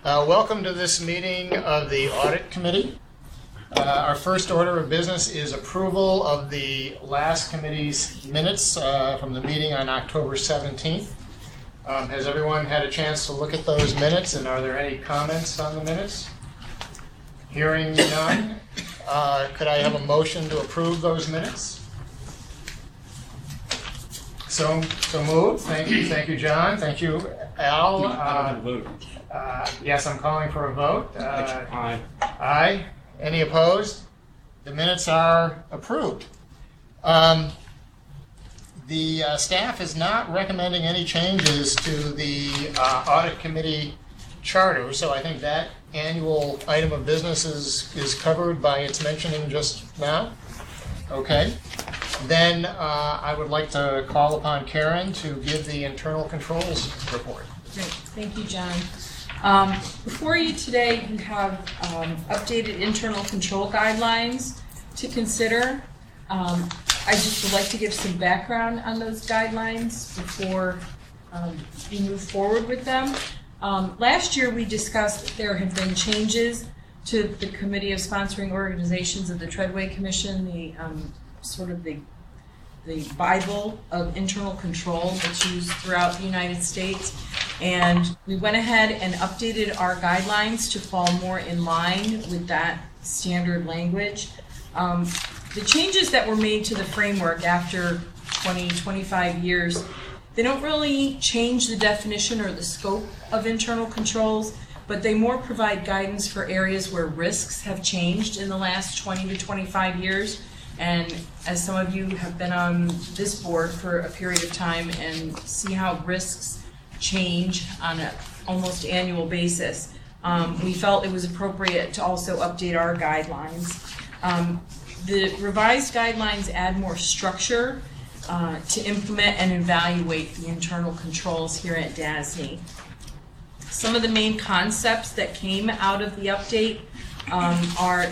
Welcome to this meeting of the Audit Committee. Our first order of business is approval of the last committee's minutes from the meeting on October 17th. Has everyone had a chance to look at those minutes, and are there any comments on the minutes? Hearing none, could I have a motion to approve those minutes? So moved. Thank you, John. Thank you, Al. Yes, I'm calling for a vote. Aye. Aye. Any opposed? The minutes are approved. The staff is not recommending any changes to the audit committee charter, so I think that annual item of business is covered by its mentioning just now. Okay. Then I would like to call upon Karen to give the internal controls report. Great. Thank you, John. Before you today, you have updated internal control guidelines to consider. I just would like to give some background on those guidelines before we move forward with them. Last year, we discussed that there had been changes to the Committee of Sponsoring Organizations of the Treadway Commission, the Bible of internal control that's used throughout the United States. And we went ahead and updated our guidelines to fall more in line with that standard language. The changes that were made to the framework after 25 years, they don't really change the definition or the scope of internal controls, but they more provide guidance for areas where risks have changed in the last 20 to 25 years. And as some of you have been on this board for a period of time and see how risks change on an almost annual basis, we felt it was appropriate to also update our guidelines. The revised guidelines add more structure to implement and evaluate the internal controls here at DASNY. Some of the main concepts that came out of the update are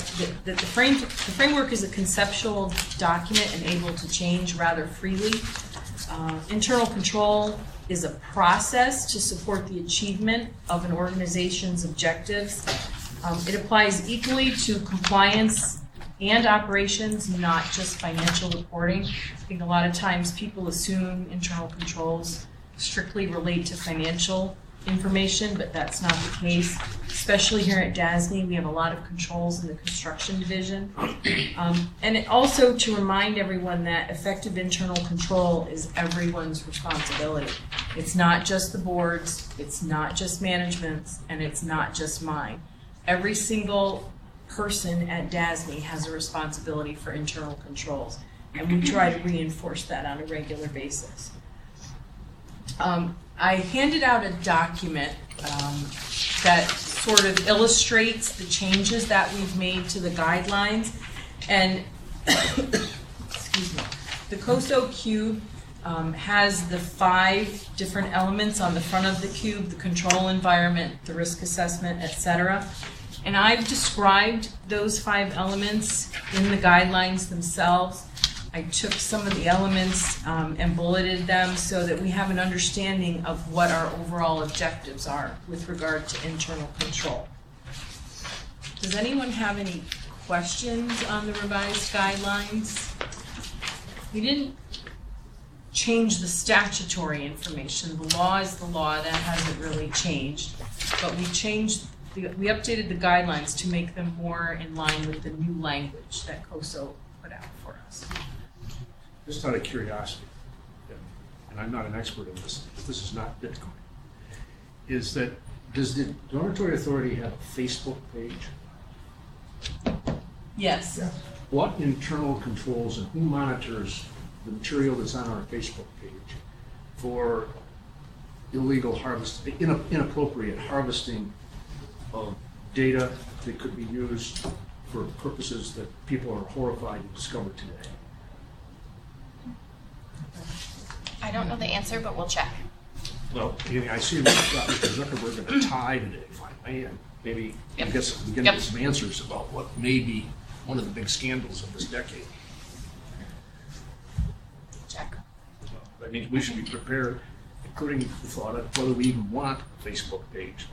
that the framework is a conceptual document and able to change rather freely. Internal control is a process to support the achievement of an organization's objectives. It applies equally to compliance and operations, not just financial reporting. I think a lot of times people assume internal controls strictly relate to financial information, but that's not the case. Especially here at DASNY, we have a lot of controls in the construction division. And it also to remind everyone that effective internal control is everyone's responsibility. It's not just the board's, it's not just management's, and it's not just mine. Every single person at DASNY has a responsibility for internal controls, and we try to reinforce that on a regular basis. I handed out a document that sort of illustrates the changes that we've made to the guidelines. And excuse me, the COSO cube has the 5 different elements on the front of the cube: the control environment, the risk assessment, etc. And I've described those 5 elements in the guidelines themselves. I took some of the elements and bulleted them so that we have an understanding of what our overall objectives are with regard to internal control. Does anyone have any questions on the revised guidelines? We didn't change the statutory information. The law is the law, that hasn't really changed. But we updated the guidelines to make them more in line with the new language that COSO put out for us. Just out of curiosity, and I'm not an expert in this, but this is not Bitcoin, is that does the Dormitory Authority have a Facebook page? Yes. Yeah. What internal controls and who monitors the material that's on our Facebook page for illegal harvesting, inappropriate harvesting of data that could be used for purposes that people are horrified to discover today? I don't know the answer, but we'll check. Well, I see Mr. Zuckerberg at a tie today, finally, and maybe we get some answers about what may be one of the big scandals of this decade. Check. I mean, we should be prepared, including the thought of whether we even want a Facebook page.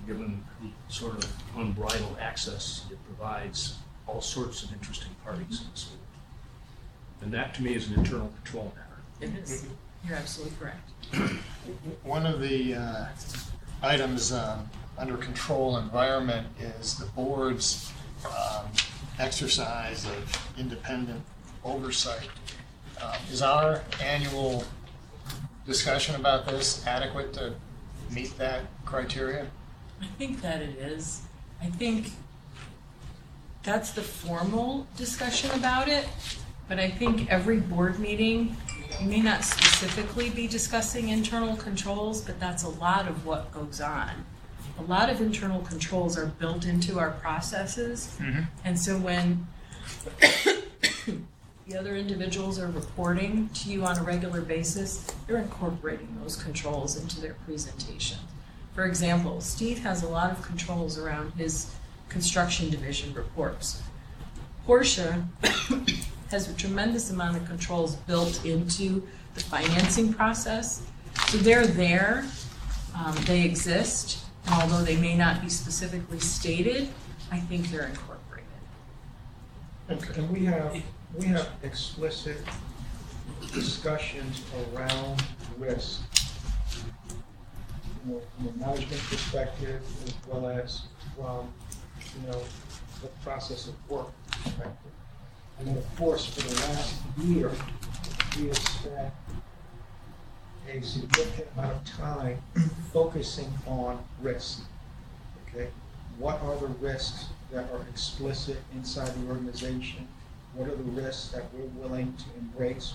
given the sort of unbridled access it provides all sorts of interesting parties in the school. And that, to me, is an internal control matter. It is. You're absolutely correct. One of the items under control environment is the board's exercise of independent oversight. Is our annual discussion about this adequate to meet that criteria? I think that it is. I think that's the formal discussion about it, but I think every board meeting, you may not specifically be discussing internal controls, but that's a lot of what goes on. A lot of internal controls are built into our processes, and so when the other individuals are reporting to you on a regular basis, they're incorporating those controls into their presentation. For example, Steve has a lot of controls around his construction division reports. Portia has a tremendous amount of controls built into the financing process. So they're there, they exist, and although they may not be specifically stated, I think they're incorporated. And we have explicit discussions around risk, from a management perspective as well as from, the process of work perspective. And then, of course, for the last year, we have spent a significant amount of time focusing on risk. Okay, what are the risks that are explicit inside the organization? What are the risks that we're willing to embrace?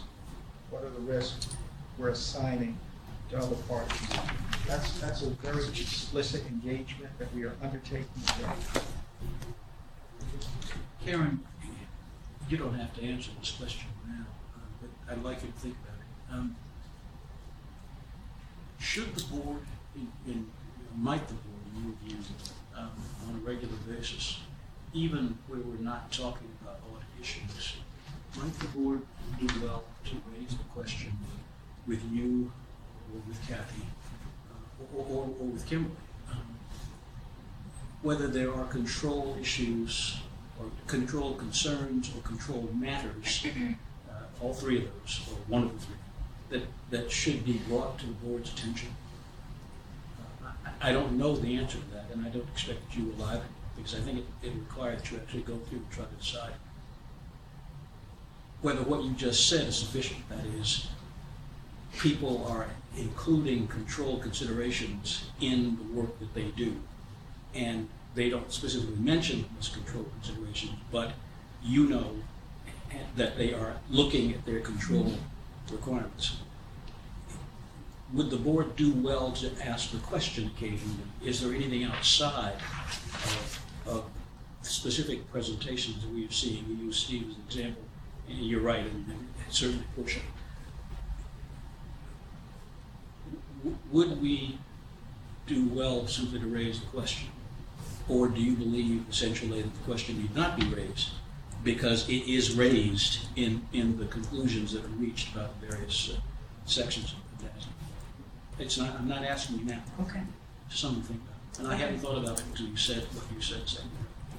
What are the risks we're assigning to other parties? That's a very explicit engagement that we are undertaking today. Karen, you don't have to answer this question now, but I'd like you to think about it. Should the board, might the board, in your view, on a regular basis, even where we're not talking about audit issues, might the board do well to raise the question with you or with Kathy or with Kimberly, whether there are control issues or control concerns or control matters, all three of those, or one of the three, that should be brought to the board's attention? I don't know the answer to that, and I don't expect that you will either, because I think it requires that you actually go through and try to decide whether what you just said is sufficient. That is, people are including control considerations in the work that they do, and they don't specifically mention those control considerations, but you know that they are looking at their control requirements. Would the board do well to ask the question occasionally, is there anything outside of specific presentations that we've seen? We use Steve as an example, and you're right, and certainly Portia. Would we do well simply to raise the question? Or do you believe essentially that the question need not be raised because it is raised in the conclusions that are reached about the various sections of the DASNY? It's not. I'm not asking you now. Okay. Just something to think about. And I hadn't thought about it until you said what you said.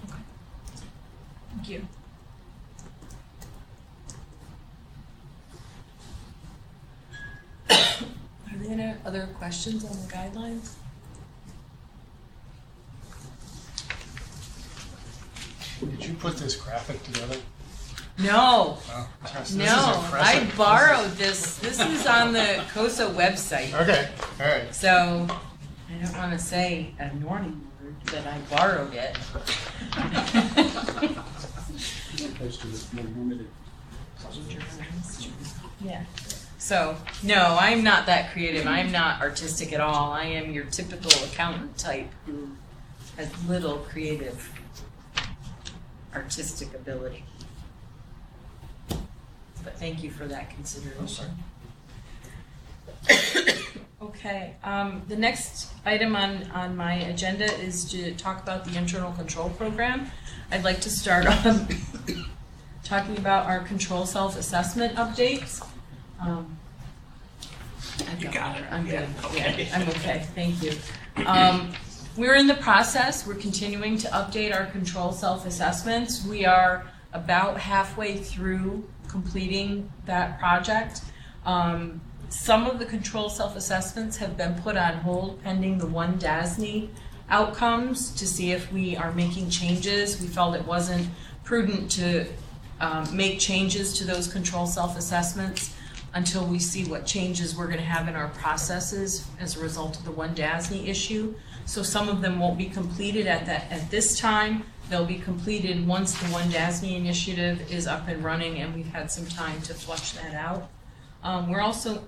Okay. Thank you. Are there any other questions on the guidelines? Did you put this graphic together? No. Oh, this is No, I impressive. borrowed this. This is on the COSA website. Okay, all right. So I don't want to say a naughty word, but I borrowed it. Opposed to the more limited. Yeah. So, no, I'm not that creative. I'm not artistic at all. I am your typical accountant type who has little creative artistic ability. But thank you for that consideration. Okay, the next item on my agenda is to talk about the internal control program. I'd like to start on talking about our control self-assessment updates. I've got it. I'm good. Yeah, I'm okay. Thank you. We're in the process. We're continuing to update our control self-assessments. We are about halfway through completing that project. Some of the control self-assessments have been put on hold pending the one DASNY outcomes to see if we are making changes. We felt it wasn't prudent to make changes to those control self-assessments until we see what changes we're going to have in our processes as a result of the one DASNY issue. So some of them won't be completed at this time. They'll be completed once the one DASNY initiative is up and running and we've had some time to flush that out. We're also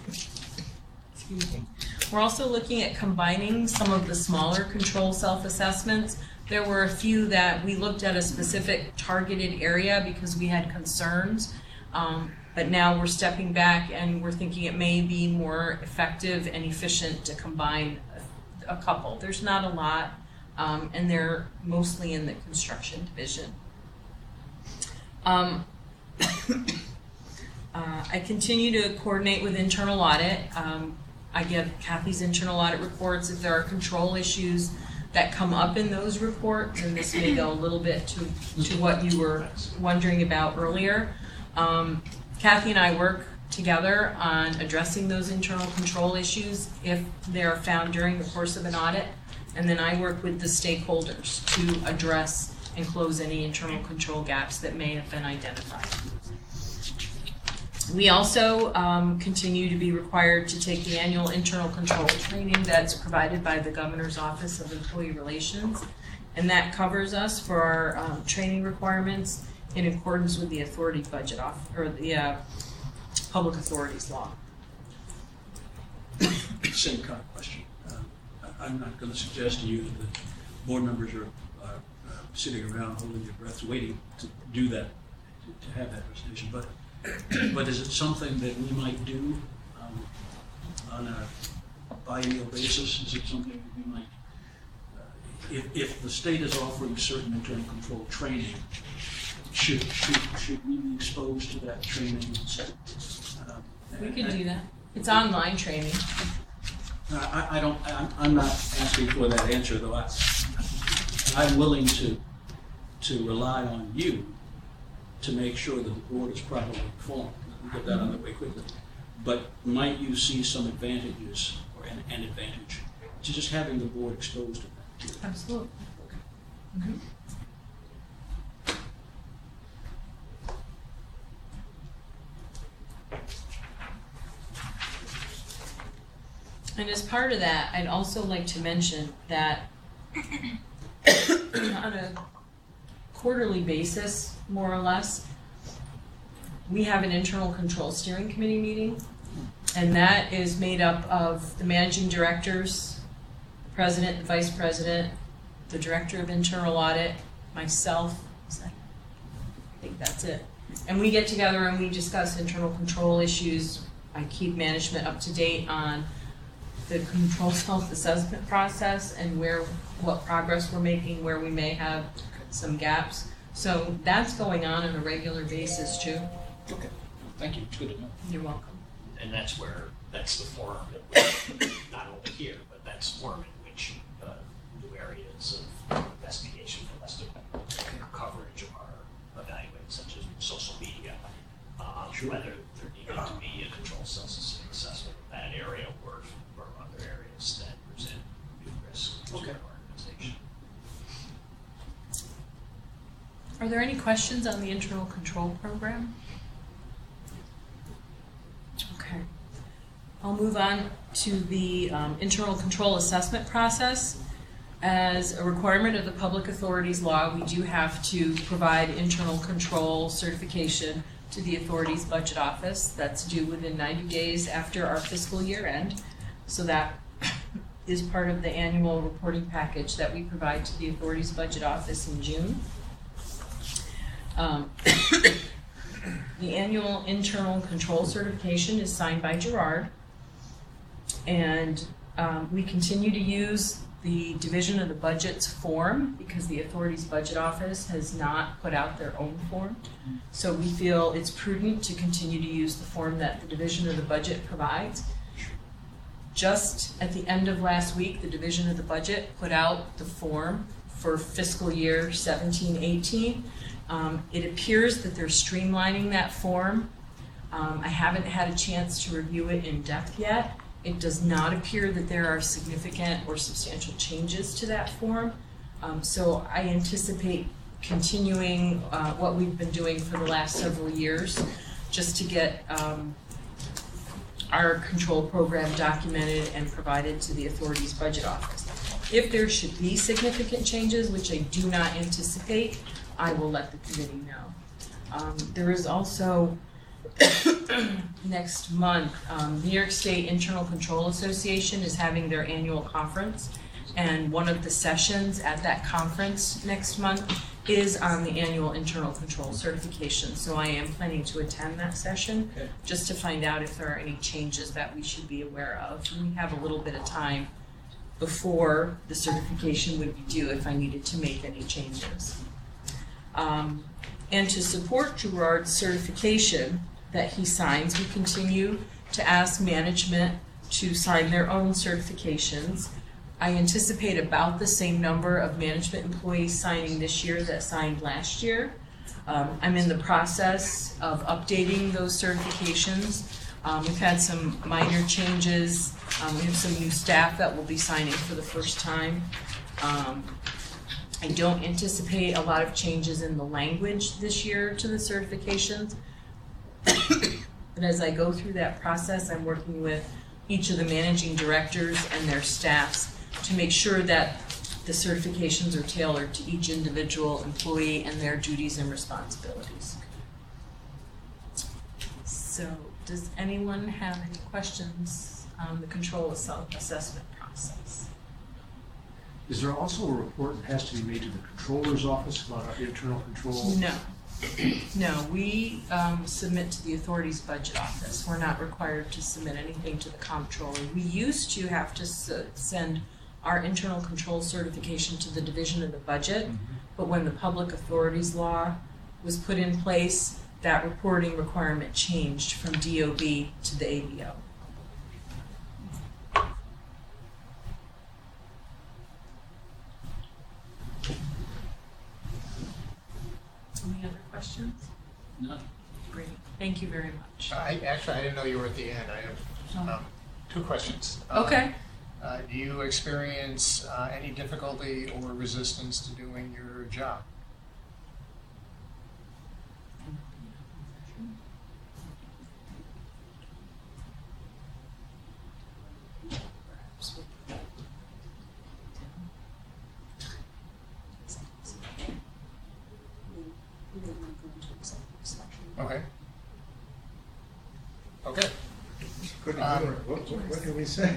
excuse me. We're also looking at combining some of the smaller control self-assessments. There were a few that we looked at a specific targeted area because we had concerns, but now we're stepping back and we're thinking it may be more effective and efficient to combine a couple. There's not a lot, and they're mostly in the construction division. I continue to coordinate with internal audit. I get Kathy's internal audit reports. If there are control issues that come up in those reports, and this may go a little bit to what you were wondering about earlier. Kathy and I work together on addressing those internal control issues if they are found during the course of an audit, and then I work with the stakeholders to address and close any internal control gaps that may have been identified. We also continue to be required to take the annual internal control training that's provided by the Governor's Office of Employee Relations, and that covers us for our training requirements in accordance with the authority budget the public authorities law. Same kind of question. I'm not going to suggest to you that the board members are sitting around holding their breaths waiting to do that, to have that presentation, but is it something that we might do on a biennial basis? Is it something that we might, if the state is offering certain internal control training, should we be exposed to that training? We can do that. It's online training. I'm not asking for that answer, though. I'm willing to rely on you to make sure that the board is properly informed. We'll get that on the way quickly. But might you see some advantages, or an advantage, to just having the board exposed to that? Absolutely. Okay. And as part of that, I'd also like to mention that on a quarterly basis, more or less, we have an internal control steering committee meeting, and that is made up of the managing directors, the president, the vice president, the director of internal audit, myself. I think that's it. And we get together and we discuss internal control issues. I keep management up to date on the control self-assessment process and what progress we're making, where we may have some gaps. So that's going on a regular basis too. Okay, thank you. It's good to know. You're welcome. And that's the forum that we, not only here, but that's the forum in which new areas of investigation for us to coverage are evaluated, such as social media, whether there needed to be a control assessment in that area or other areas that present new risks to our organization. Are there any questions on the internal control program? Okay. I'll move on to the internal control assessment process. As a requirement of the Public Authorities Law, we do have to provide internal control certification to the authority's budget office. That's due within 90 days after our fiscal year end. So that is part of the annual reporting package that we provide to the authority's budget office in June. The annual internal control certification is signed by Gerard, and we continue to use the Division of the Budget's form because the authority's budget office has not put out their own form. So we feel it's prudent to continue to use the form that the Division of the Budget provides. Just at the end of last week, the Division of the Budget put out the form for fiscal year 17-18. It appears that they're streamlining that form. I haven't had a chance to review it in depth yet. It does not appear that there are significant or substantial changes to that form. So I anticipate continuing what we've been doing for the last several years, just to get our control program documented and provided to the authority's budget office. If there should be significant changes, which I do not anticipate, I will let the committee know. There is also next month, New York State Internal Control Association is having their annual conference, and one of the sessions at that conference next month is on the annual internal control certification. So I am planning to attend that session, just to find out if there are any changes that we should be aware of. And we have a little bit of time before the certification would be due if I needed to make any changes. And to support Gerard's certification that he signs, we continue to ask management to sign their own certifications. I anticipate about the same number of management employees signing this year that signed last year. I'm in the process of updating those certifications. We've had some minor changes. We have some new staff that will be signing for the first time. I don't anticipate a lot of changes in the language this year to the certifications. But as I go through that process, I'm working with each of the managing directors and their staffs to make sure that the certifications are tailored to each individual employee and their duties and responsibilities. So, does anyone have any questions on the control assessment process? Is there also a report that has to be made to the controller's office about our internal control? No. No, we submit to the authority's budget office. We're not required to submit anything to the comptroller. We used to have to send our internal control certification to the Division of the Budget, but when the Public Authorities Law was put in place, that reporting requirement changed from DOB to the ABO. Any other questions? No. Great, thank you very much. I didn't know you were at the end. I have two questions. Okay. Do you experience any difficulty or resistance to doing your job? Okay. Okay. What can we say?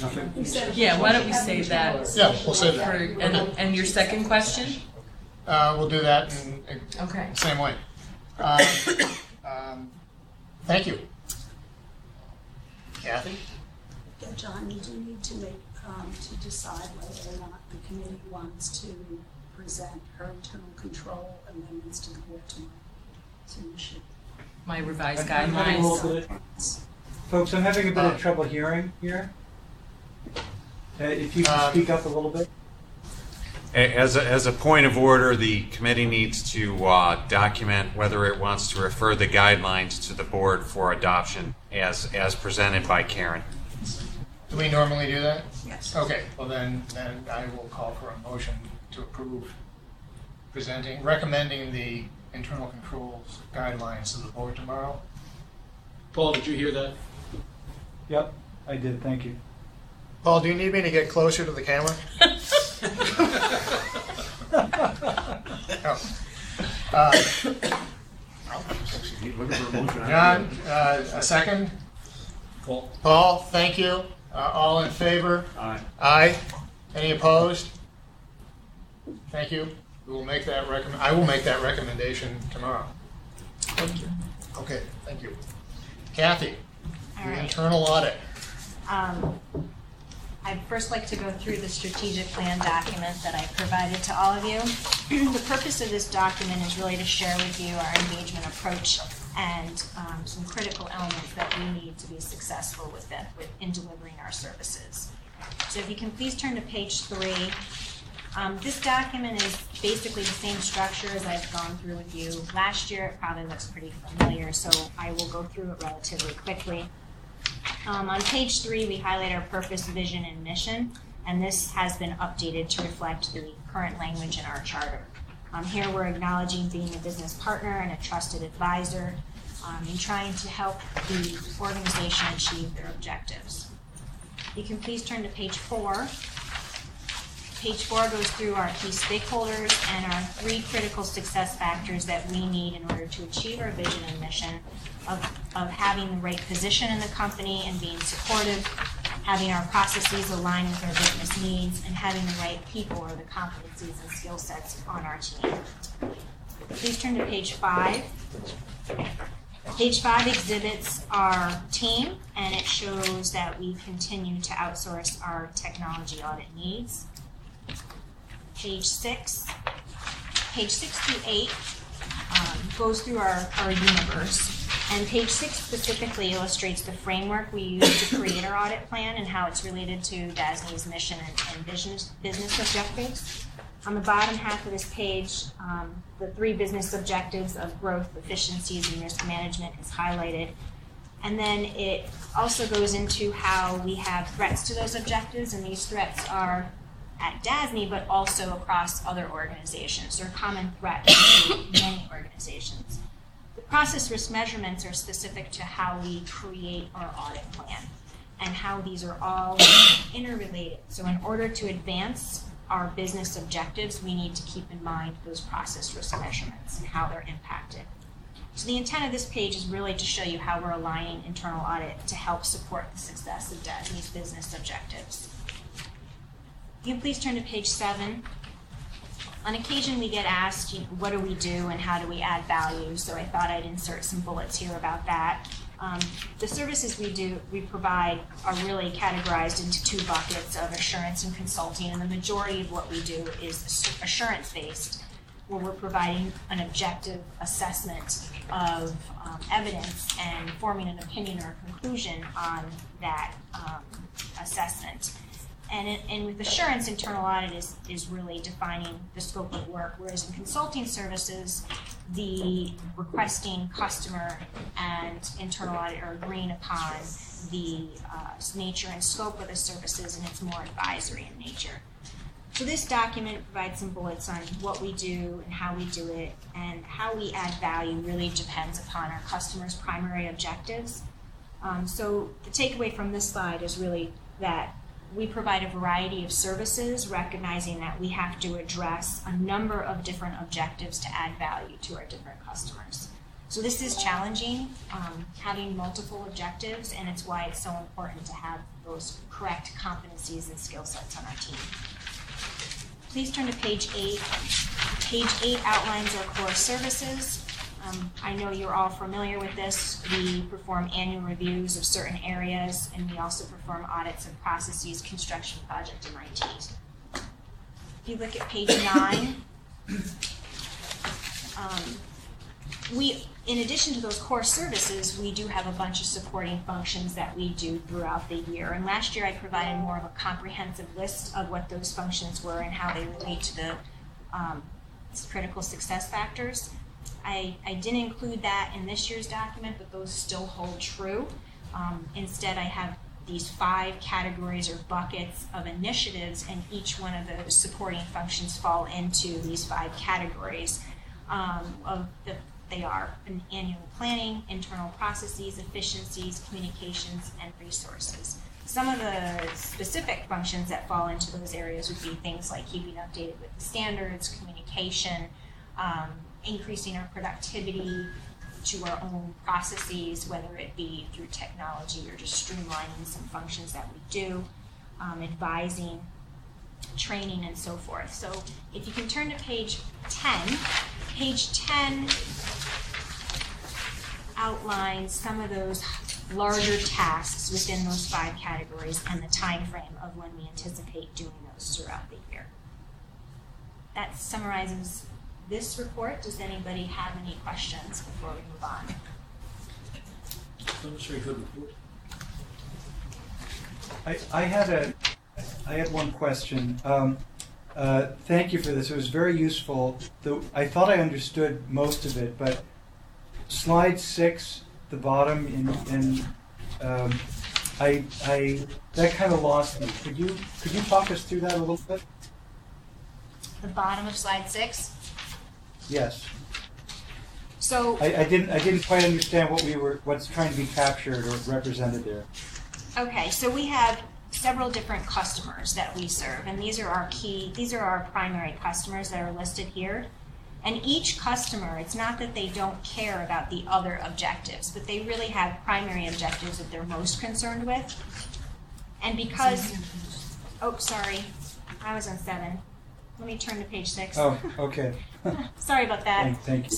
Nothing? Yeah, why don't we save that? Yeah, we'll save For, that. and your second question? We'll do that in Okay. the same way. Thank you. Kathy? Yeah, John, you do need to make, to decide whether or not the committee wants to present her internal control amendments to the board tomorrow. So you should. My revised I'm having a guidelines. little bit, folks, I'm having a bit of trouble hearing here. If you can speak up a little bit. As a point of order, the committee needs to document whether it wants to refer the guidelines to the board for adoption as presented by Karen. Do we normally do that? Yes. Okay, well then I will call for a motion to approve recommending the internal controls guidelines to the board tomorrow. Paul, did you hear that? Yep, I did, thank you. Paul, do you need me to get closer to the camera? Looking for a motion. John, a second? Paul? Paul, thank you. All in favor? Aye. Aye. Any opposed? Thank you. We will make that I will make that recommendation tomorrow. Thank you. Okay, thank you. Kathy, All the right. internal audit. I'd first like to go through the strategic plan document that I provided to all of you. The purpose of this document is really to share with you our engagement approach and some critical elements that we need to be successful in delivering our services. So if you can please turn to page 3. This document is basically the same structure as I've gone through with you last year. It probably looks pretty familiar, so I will go through it relatively quickly. On page 3, we highlight our purpose, vision, and mission, and this has been updated to reflect the current language in our charter. Here we're acknowledging being a business partner and a trusted advisor in trying to help the organization achieve their objectives. You can please turn to page 4. Page 4 goes through our key stakeholders and our 3 critical success factors that we need in order to achieve our vision and mission of having the right position in the company and being supportive, having our processes align with our business needs, and having the right people or the competencies and skill sets on our team. Please turn to page 5. Page 5 exhibits our team, and it shows that we continue to outsource our technology audit needs. Page 6 through 8 goes through our universe. And page 6 specifically illustrates the framework we use to create our audit plan and how it's related to DASNY's mission and business objectives. On the bottom half of this page, the 3 business objectives of growth, efficiencies, and risk management is highlighted. And then it also goes into how we have threats to those objectives, and these threats are at DASNY, but also across other organizations. They're common threats to many organizations. The process risk measurements are specific to how we create our audit plan and how these are all interrelated. So in order to advance our business objectives, we need to keep in mind those process risk measurements and how they're impacted. So the intent of this page is really to show you how we're aligning internal audit to help support the success of DASNY's business objectives. You can please turn to page 7. On occasion, we get asked, what do we do and how do we add value? So I thought I'd insert some bullets here about that. The services we provide are really categorized into 2 buckets of assurance and consulting, and the majority of what we do is assurance-based, where we're providing an objective assessment of evidence and forming an opinion or a conclusion on that assessment. And with assurance, internal audit is really defining the scope of work, whereas in consulting services, the requesting customer and internal audit are agreeing upon the nature and scope of the services, and it's more advisory in nature. So this document provides some bullets on what we do and how we do it, and how we add value really depends upon our customers' primary objectives. So the takeaway from this slide is really that we provide a variety of services, recognizing that we have to address a number of different objectives to add value to our different customers. So this is challenging, having multiple objectives, and it's why it's so important to have those correct competencies and skill sets on our team. Please turn to page 8. Page 8 outlines our core services. I know you're all familiar with this. We perform annual reviews of certain areas, and we also perform audits of processes, construction, project, and IT. If you look at page 9, in addition to those core services, we do have a bunch of supporting functions that we do throughout the year. And last year I provided more of a comprehensive list of what those functions were and how they relate to the critical success factors. I didn't include that in this year's document, but those still hold true. Instead, I have these 5 categories or buckets of initiatives, and each one of those supporting functions fall into these 5 categories. They are an annual planning, internal processes, efficiencies, communications, and resources. Some of the specific functions that fall into those areas would be things like keeping updated with the standards, communication, increasing our productivity to our own processes, whether it be through technology or just streamlining some functions that we do, advising, training, and so forth. So if you can turn to page 10, page 10 outlines some of those larger tasks within those 5 categories and the time frame of when we anticipate doing those throughout the year. That summarizes this report. Does anybody have any questions before we move on? That was a very good report. I had one question. Thank you for this. It was very useful. I thought I understood most of it, but slide 6, the bottom, that kind of lost me. Could you talk us through that a little bit? The bottom of slide 6. Yes. So I didn't quite understand what's trying to be captured or represented there. okay, so we have several different customers that we serve, and these are our primary customers that are listed here. And each customer, it's not that they don't care about the other objectives, but they really have primary objectives that they're most concerned with. And because, oh, sorry, I was on 7. Let me turn to page 6. Oh, okay. Sorry about that. Thank you.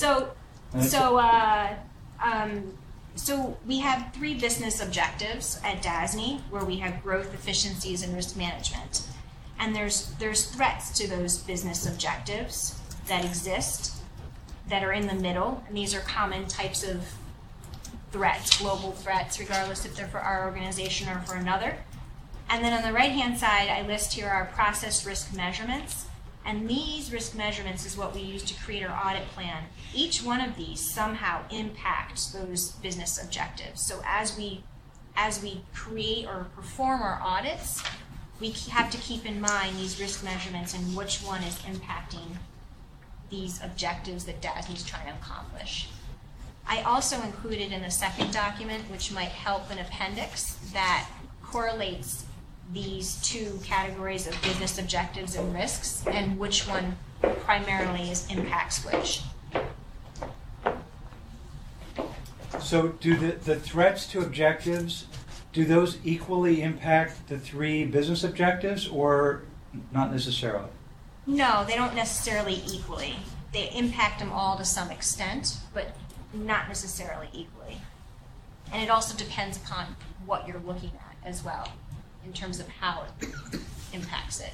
So we have 3 business objectives at DASNY, where we have growth, efficiencies, and risk management. And there's threats to those business objectives that exist, that are in the middle, and these are common types of threats, global threats, regardless if they're for our organization or for another. And then on the right-hand side, I list here our process risk measurements. And these risk measurements is what we use to create our audit plan. Each one of these somehow impacts those business objectives. So as we create or perform our audits, we have to keep in mind these risk measurements and which one is impacting these objectives that DASNY is trying to accomplish. I also included in the second document, which might help, an appendix that correlates these 2 categories of business objectives and risks, and which one primarily impacts which. So do the threats to objectives, do those equally impact the 3 business objectives, or not necessarily? No, they don't necessarily equally. They impact them all to some extent, but not necessarily equally. And it also depends upon what you're looking at as well, in terms of how it impacts it.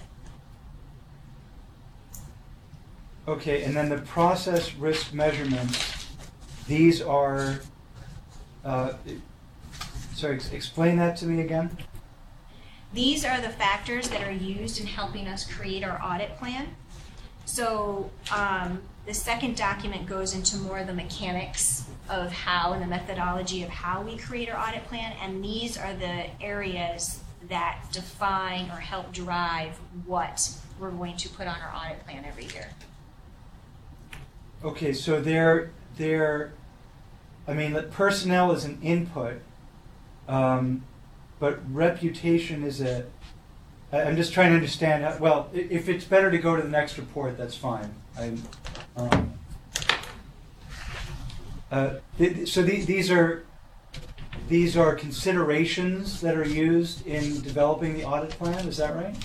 Okay, and then the process risk measurements, these are, explain that to me again. These are the factors that are used in helping us create our audit plan. So the second document goes into more of the mechanics of how and the methodology of how we create our audit plan, and these are the areas that define or help drive what we're going to put on our audit plan every year. Okay, so personnel is an input, but reputation is I'm just trying to understand if it's better to go to the next report, that's fine. So these are considerations that are used in developing the audit plan, is that right?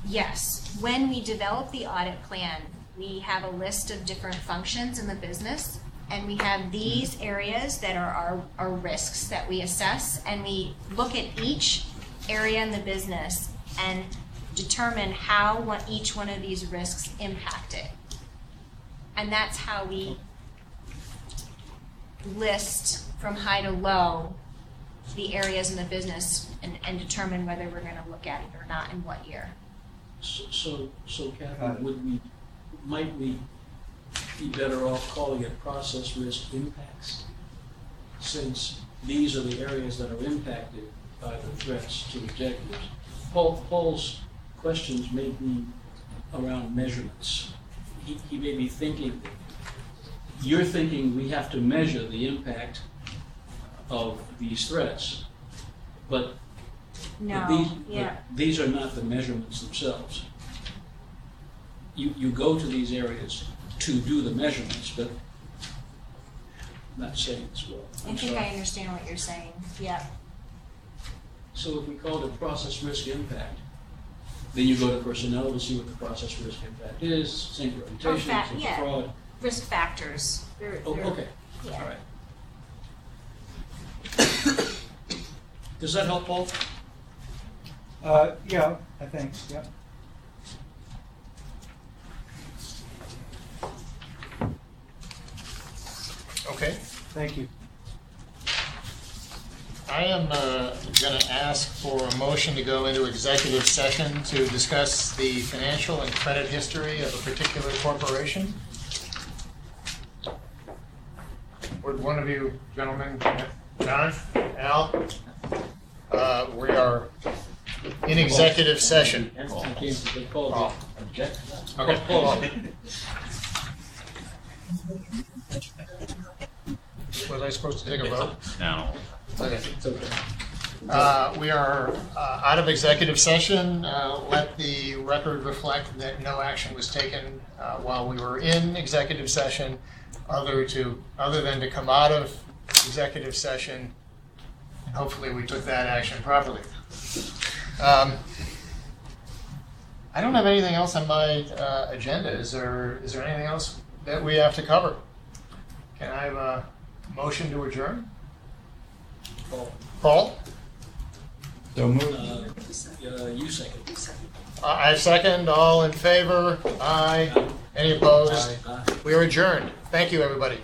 Yes. When we develop the audit plan, we have a list of different functions in the business, and we have these areas that are our risks that we assess, and we look at each area in the business and determine how each one of these risks impact it. And that's how we list from high to low the areas in the business and determine whether we're going to look at it or not in what year. So Catherine, might we be better off calling it process risk impacts, since these are the areas that are impacted by the threats to objectives? Paul's questions may be around measurements. He may be thinking, you're thinking we have to measure the impact of these threats, but these are not the measurements themselves. You go to these areas to do the measurements, but I'm not saying this well. I think I understand what you're saying. Yeah. So if we called it process risk impact, then you go to personnel to see what the process risk impact is, same for reputation, same for fraud. Risk factors. Okay. Yeah. All right. Does that help, Paul? Yeah, I think, yeah. Okay. Thank you. I am going to ask for a motion to go into executive session to discuss the financial and credit history of a particular corporation. Would one of you gentlemen, John, Al, we are in executive session. Paul. Okay. Paul. Was I supposed to take a vote? No. Okay. We are out of executive session. Let the record reflect that no action was taken while we were in executive session, other than to come out of executive session. And hopefully, we took that action properly. I don't have anything else on my agenda. Is there anything else that we have to cover? Can I have a motion to adjourn? Paul? So moved. You second. I second. All in favor? Aye. Any opposed? We are adjourned. Thank you, everybody.